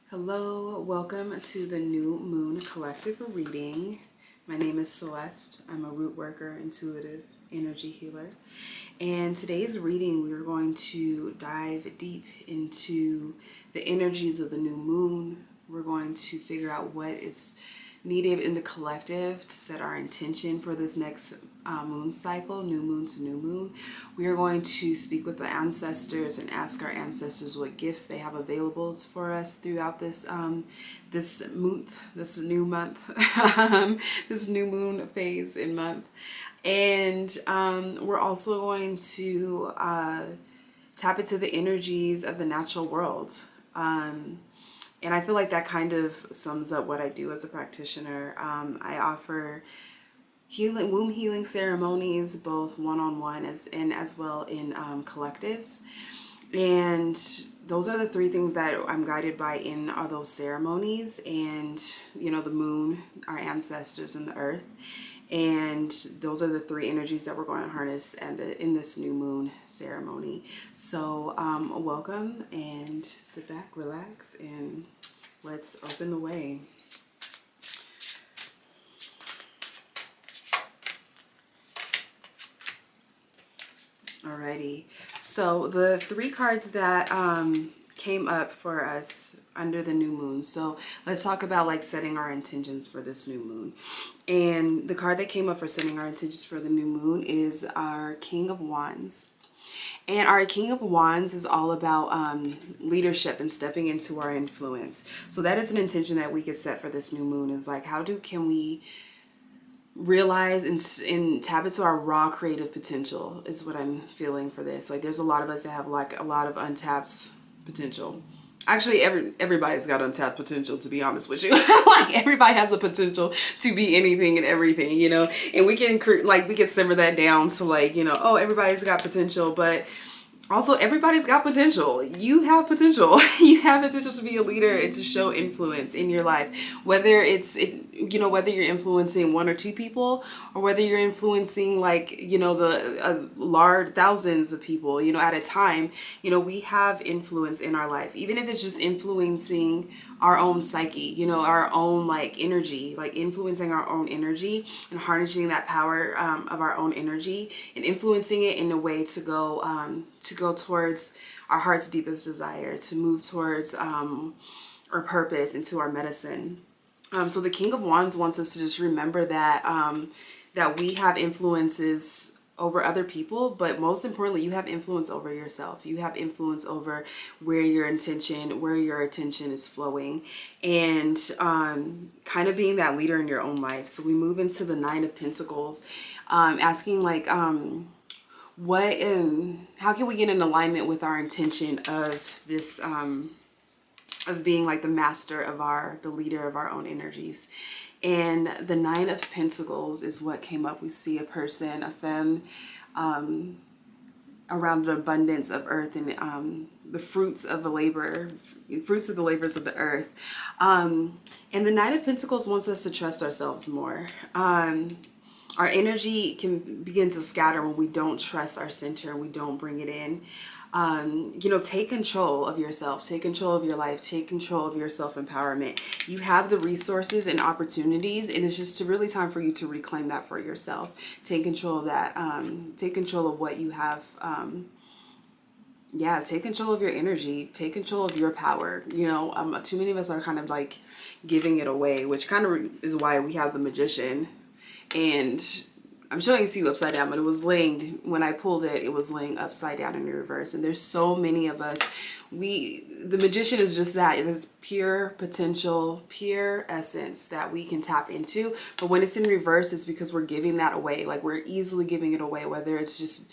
Hello, welcome to the New Moon Collective reading. My name is Celeste. I'm a root worker, intuitive energy healer. And today's reading, we are going to dive deep into the energies of the new moon. We're going to figure out what is needed in the collective to set our intention for this next moon cycle, new moon to new moon. We are going to speak with the ancestors and ask our ancestors what gifts they have available for us throughout this this new month, this new moon phase and month. And we're also going to tap into the energies of the natural world. And I feel like that kind of sums up what I do as a practitioner. I offer womb healing ceremonies, both one-on-one as well in collectives. And those are the three things that I'm guided by in all those ceremonies. And, you know, the moon, our ancestors, and the earth. And those are the three energies that we're going to harness in this new moon ceremony. So welcome, and sit back, relax, and let's open the way. Alrighty, so the three cards that came up for us under the new moon. So let's talk about like setting our intentions for this new moon. And the card that came up for setting our intentions for the new moon is our King of Wands. And our King of Wands is all about leadership and stepping into our influence. So that is an intention that we could set for this new moon, is like, can we realize and tap into our raw creative potential is what I'm feeling for this. Like, there's a lot of us that have like a lot of untapped potential. Actually, everybody's got untapped potential, to be honest with you. Like, everybody has the potential to be anything and everything, you know. And we can simmer that down to like, you know, oh, everybody's got potential, but also everybody's got potential. You have potential. You have potential to be a leader and to show influence in your life. Whether whether you're influencing one or two people, or whether you're influencing like, you know, the large thousands of people, you know, at a time. You know, we have influence in our life, even if it's just influencing our own psyche, you know, our own like energy, like influencing our own energy and harnessing that power of our own energy and influencing it in a way to go towards our heart's deepest desire, to move towards our purpose, into our medicine. So the King of Wands wants us to just remember that that we have influences over other people, but most importantly, you have influence over yourself. You have influence over where your attention is flowing, and kind of being that leader in your own life. So we move into the Nine of Pentacles, asking like, how can we get in alignment with our intention of this, of being like the master of the leader of our own energies. And the Nine of Pentacles is what came up. We see a person, a femme, around the abundance of earth and the fruits of the labors of the earth. And the Nine of Pentacles wants us to trust ourselves more. Our energy can begin to scatter when we don't trust our center and we don't bring it in. You know, take control of yourself, take control of your life, take control of your self-empowerment. You have the resources and opportunities, and it's just really time for you to reclaim that for yourself. Take control of that. Take control of what you have. Take control of your energy, take control of your power. You know, too many of us are kind of like giving it away, which kind of is why we have the Magician. And I'm showing it to you upside down, but it was laying, when I pulled it, it was laying upside down in reverse. And there's so many of us. The Magician is just that. It is pure potential, pure essence that we can tap into. But when it's in reverse, it's because we're giving that away. Like, we're easily giving it away, whether it's just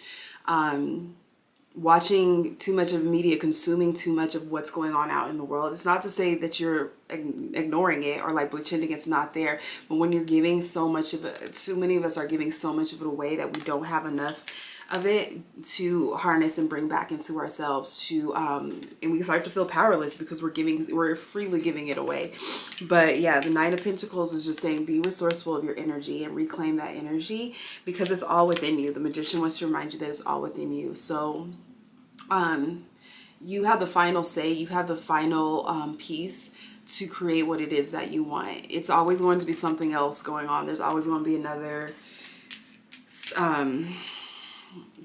watching too much of media, consuming too much of what's going on out in the world. It's not to say that you're ignoring it or like pretending it's not there, but when you're giving so much of it, too many of us are giving so much of it away that we don't have enough of it to harness and bring back into ourselves, and we start to feel powerless because we're freely giving it away. But yeah, the Nine of Pentacles is just saying, be resourceful of your energy and reclaim that energy, because it's all within you. The Magician wants to remind you that it's all within you. So you have the final say, you have the final piece to create what it is that you want. It's always going to be something else going on. There's always going to be another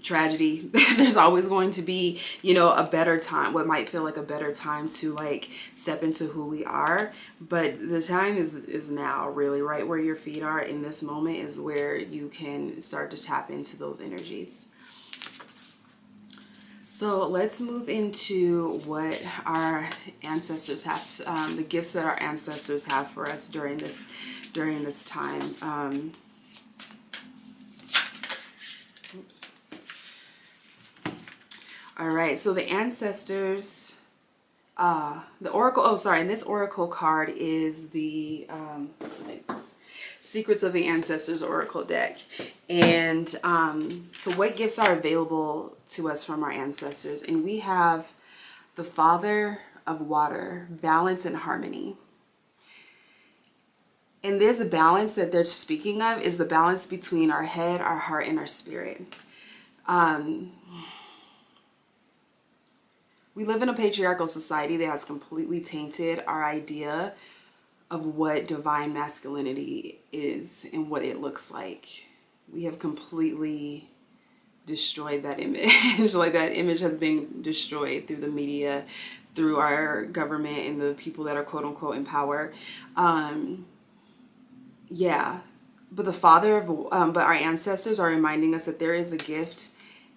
tragedy. There's always going to be, you know, a better time, what might feel like a better time to like step into who we are. But the time is now, really. Right where your feet are in this moment is where you can start to tap into those energies. So let's move into what our ancestors have to, the gifts that our ancestors have for us during this time. Oops. All right, so the ancestors, the oracle, oh, sorry, and this oracle card is the Secrets of the Ancestors Oracle deck. And so what gifts are available to us from our ancestors? And we have the Father of Water, balance and harmony. And there's a balance that they're speaking of, is the balance between our head, our heart, and our spirit. We live in a patriarchal society that has completely tainted our idea of what divine masculinity is and what it looks like. We have completely destroyed that image. Like, that image has been destroyed through the media, through our government, and the people that are quote unquote in power. Yeah, but but our ancestors are reminding us that there is a gift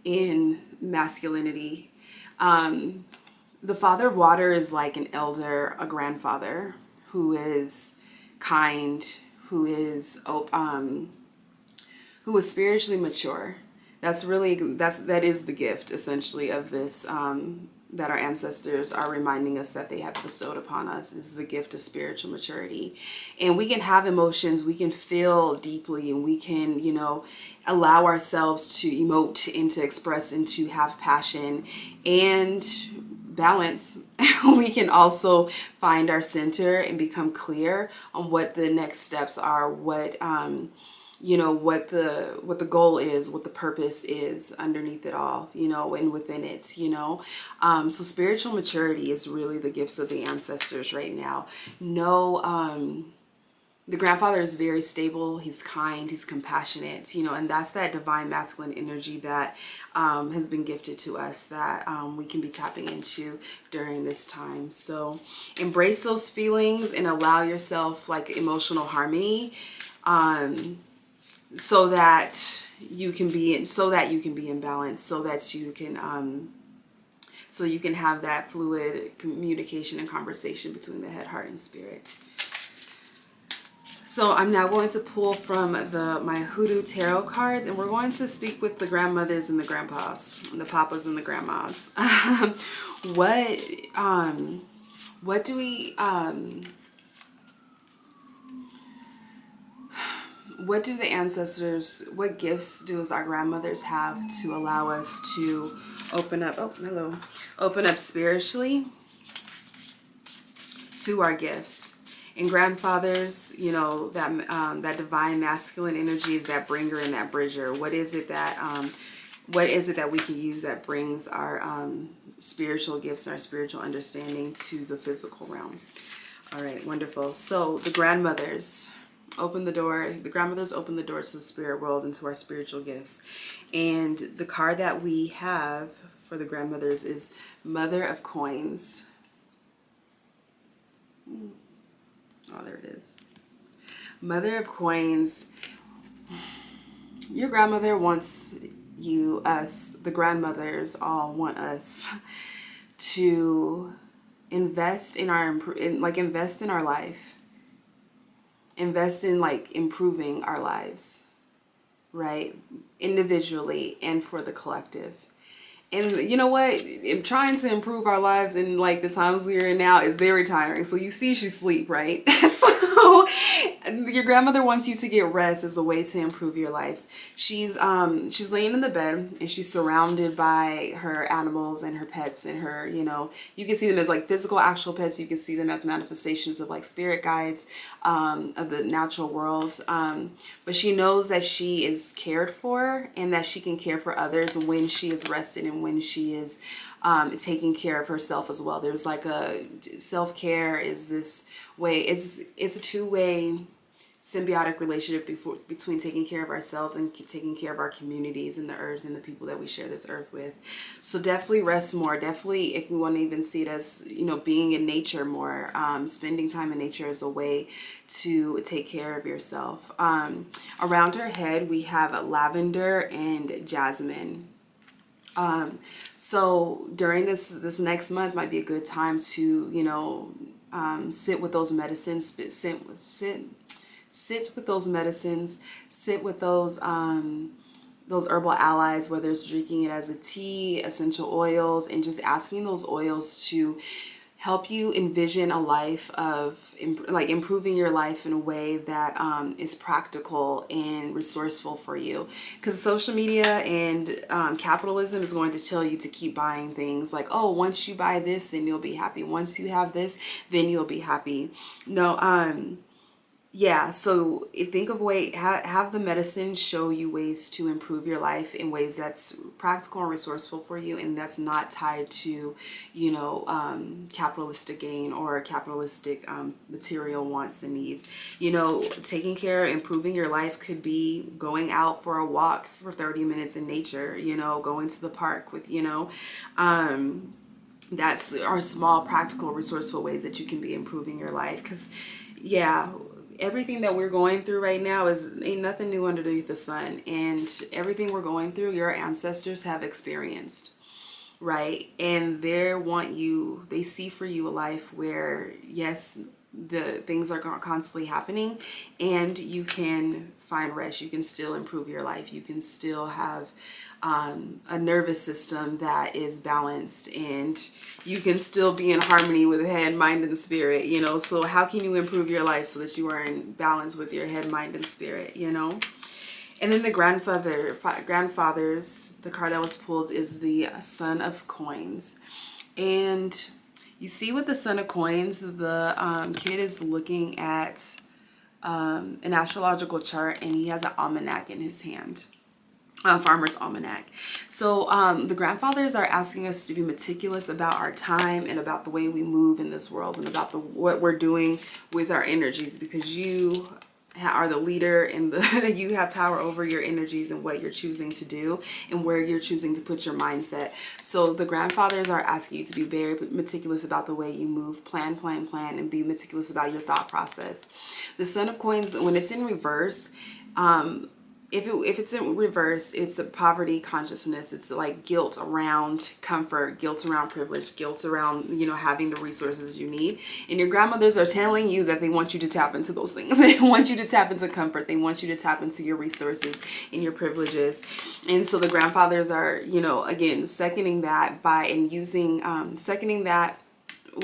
in masculinity. The Father of Water is like an elder, a grandfather who is kind, who is spiritually mature. That is the gift essentially of this, that our ancestors are reminding us that they have bestowed upon us, is the gift of spiritual maturity. And we can have emotions, we can feel deeply, and we can, you know, allow ourselves to emote and to express and to have passion and balance. We can also find our center and become clear on what the next steps are, what you know, what the goal is, what the purpose is underneath it all, you know, and within it, you know. So spiritual maturity is really the gifts of the ancestors right now. The grandfather is very stable, he's kind, he's compassionate, you know, and that's that divine masculine energy that has been gifted to us, that we can be tapping into during this time. So embrace those feelings and allow yourself like emotional harmony, so that you can be in balance, so that you can have that fluid communication and conversation between the head, heart, and spirit. So I'm now going to pull from my Hoodoo tarot cards, and we're going to speak with the grandmothers and the grandpas, and the papas and the grandmas. What do the ancestors, what gifts does our grandmothers have to allow us to open up spiritually to our gifts? And grandfathers, you know, that divine masculine energy is that bringer and that bridger. What is it that we can use that brings our spiritual gifts and our spiritual understanding to the physical realm? All right, wonderful. So the grandmothers open the door. The grandmothers open the door to the spirit world and to our spiritual gifts. And the card that we have for the grandmothers is Mother of Coins. Oh, there it is. Mother of Coins. Your grandmother wants the grandmothers all want us to invest in invest in our life. Invest in like improving our lives, right? Individually and for the collective. And you know what? Trying to improve our lives in like the times we're in now is very tiring. So you see she's asleep, right? So your grandmother wants you to get rest as a way to improve your life. She's laying in the bed and she's surrounded by her animals and her pets and her, you know, you can see them as like physical actual pets. You can see them as manifestations of like spirit guides of the natural world. But she knows that she is cared for and that she can care for others when she is rested and when she is taking care of herself as well. There's like a self-care is this way, it's a two-way symbiotic relationship between taking care of ourselves and taking care of our communities and the earth and the people that we share this earth with. So definitely rest more. Definitely, if we want to even see it as, you know, being in nature more, spending time in nature is a way to take care of yourself. Around her head, we have lavender and jasmine. So during this next month might be a good time to, you know, sit with those medicines, sit with those medicines, sit with those herbal allies, whether it's drinking it as a tea, essential oils, and just asking those oils to help you envision a life of like improving your life in a way that is practical and resourceful for you. Because social media and capitalism is going to tell you to keep buying things like, oh, once you buy this, then you'll be happy. Once you have this, then you'll be happy. No, yeah, so think of have the medicine show you ways to improve your life in ways that's practical and resourceful for you, and that's not tied to, you know, capitalistic gain or capitalistic material wants and needs. You know, taking care, improving your life could be going out for a walk for 30 minutes in nature, you know, going to the park with, you know, that's our small, practical, resourceful ways that you can be improving your life. Because, yeah, everything that we're going through right now ain't nothing new underneath the sun, and everything we're going through, your ancestors have experienced, right? And they see for you a life where, yes, the things are constantly happening, and you can find rest. You can still improve your life. You can still have a nervous system that is balanced, and you can still be in harmony with head, mind, and spirit, you know. So how can you improve your life so that you are in balance with your head, mind, and spirit, you know? And then the grandfathers, the card that was pulled is the Son of Coins. And you see with the Son of Coins, the kid is looking at an astrological chart, and he has an almanac in his hand. Farmer's Almanac. So the grandfathers are asking us to be meticulous about our time and about the way we move in this world, and about what we're doing with our energies, because you are the leader, and you have power over your energies and what you're choosing to do and where you're choosing to put your mindset. So the grandfathers are asking you to be very meticulous about the way you move, plan, and be meticulous about your thought process. The Son of Coins, when it's in reverse, if it's in reverse, it's a poverty consciousness. It's like guilt around comfort, guilt around privilege, guilt around, you know, having the resources you need. And your grandmothers are telling you that they want you to tap into those things. They want you to tap into comfort. They want you to tap into your resources and your privileges. And so the grandfathers are, you know, again, seconding that seconding that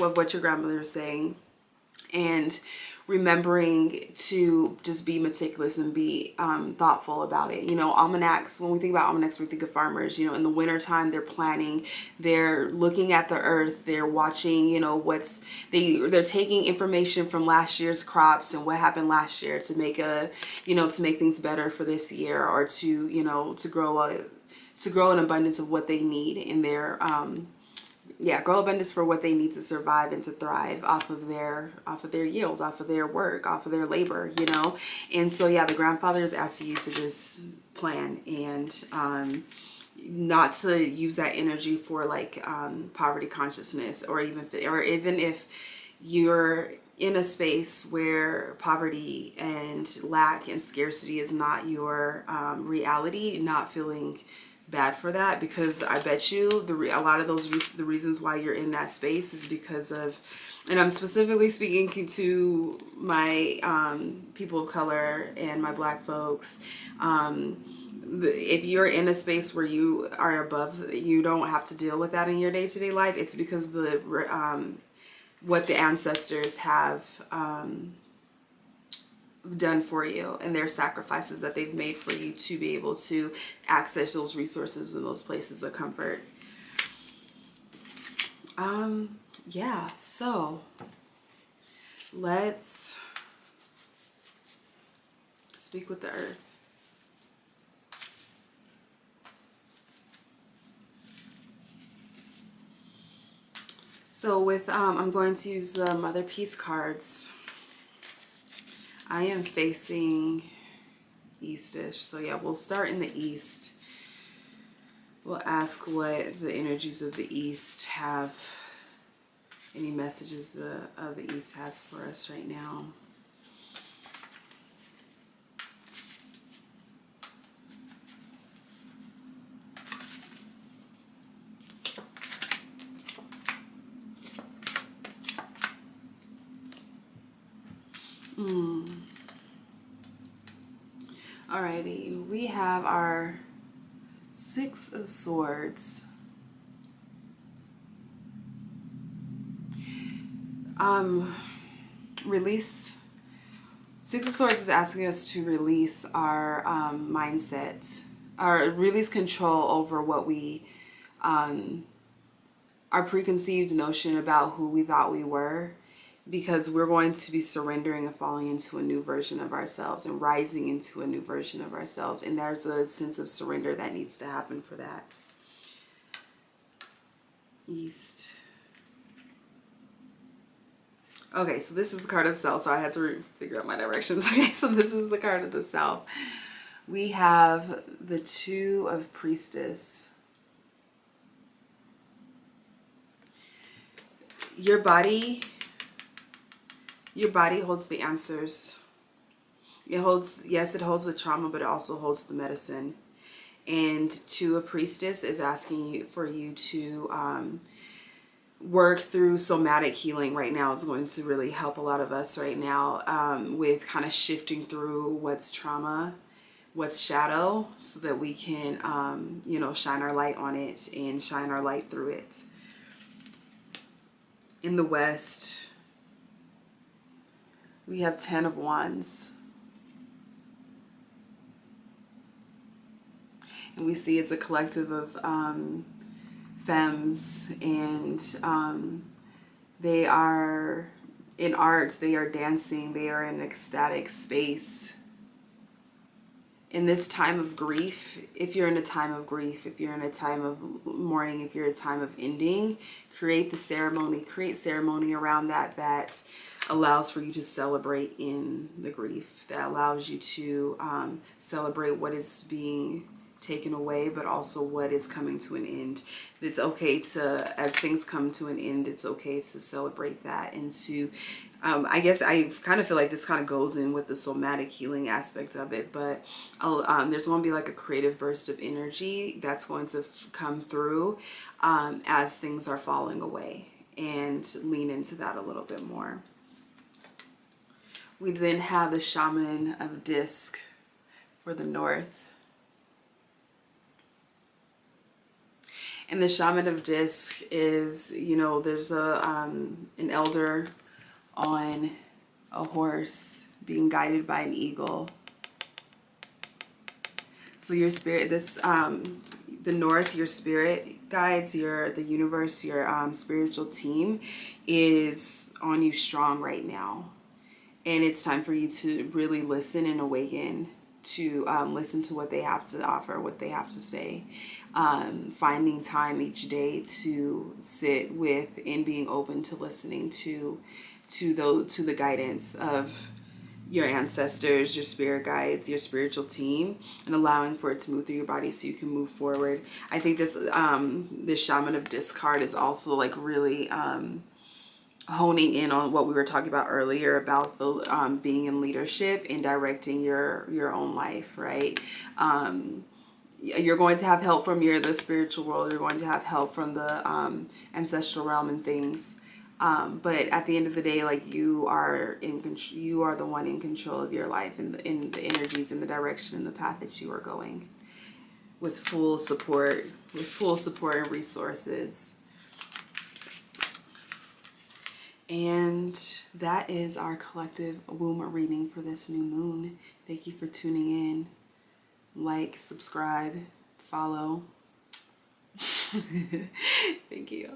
of what your grandmother is saying, and remembering to just be meticulous and be thoughtful about it. You know, almanacs, when we think about almanacs, we think of farmers. You know, in the wintertime, they're planning, they're looking at the earth, they're watching, you know, they're taking information from last year's crops and what happened last year to make to make things better for this year, or to, you know, to grow an abundance of what they need in their grow abundance for what they need to survive and to thrive off of their yield, off of their work, off of their labor, you know. And so yeah, the grandfathers ask you to just plan, and not to use that energy for like poverty consciousness, or even if you're in a space where poverty and lack and scarcity is not your reality, not feeling bad for that, because I bet you a lot of the reasons why you're in that space is because of, and I'm specifically speaking to my people of color and my Black folks. If you're in a space where you are above, you don't have to deal with that in your day-to-day life. It's because what the ancestors have done for you, and their sacrifices that they've made for you to be able to access those resources and those places of comfort. Yeah, so let's speak with the earth. So with, I'm going to use the Motherpeace cards. I am facing eastish. So yeah, we'll start in the east. We'll ask what the energies of the east have, any messages the east has for us right now. Alrighty, we have our Six of Swords. Release. Six of Swords is asking us to release our mindset, or release control over what we, our preconceived notion about who we thought we were, because we're going to be surrendering and falling into a new version of ourselves and rising into a new version of ourselves. And there's a sense of surrender that needs to happen for that. East. Okay, so this is the card of the South, so I had to figure out my directions. Okay, so this is the card of the South. We have the Two of Priestess. Your body holds the answers. It holds, yes, it holds the trauma, but it also holds the medicine. And Two of Priestess is asking you for you to work through somatic healing right now. Is going to really help a lot of us right now with kind of shifting through what's trauma, what's shadow, so that we can, you know, shine our light on it and shine our light through it. In the West, we have 10 of Wands. And we see it's a collective of femmes, and they are in art, they are dancing, they are in an ecstatic space. In this time of grief, if you're in a time of grief, if you're in a time of mourning, if you're in a time of ending, create the ceremony, create ceremony around that allows for you to celebrate in the grief, that allows you to celebrate what is being taken away, but also what is coming to an end. It's okay to, as things come to an end, it's okay to celebrate that, and to I guess I kind of feel like this kind of goes in with the somatic healing aspect of it, but there's going to be like a creative burst of energy that's going to come through as things are falling away, and lean into that a little bit more. We then have the Shaman of Disc for the North. And the Shaman of Disc is, you know, there's a an elder on a horse being guided by an eagle. So your spirit, this the North, your spirit guides, the universe, your spiritual team is on you strong right now. And it's time for you to really listen and awaken, to listen to what they have to offer, what they have to say. Finding time each day to sit with and being open to listening to the guidance of your ancestors, your spirit guides, your spiritual team, and allowing for it to move through your body so you can move forward. I think this Shaman of Disc card is also like really honing in on what we were talking about earlier about the being in leadership and directing your own life, right? You're going to have help from the spiritual world. You're going to have help from the ancestral realm and things. But at the end of the day, like, you are the one in control of your life and in the energies and the direction and the path that you are going, with full support and resources. And that is our collective womb reading for this new moon. Thank you for tuning in. Like, subscribe, follow. Thank you.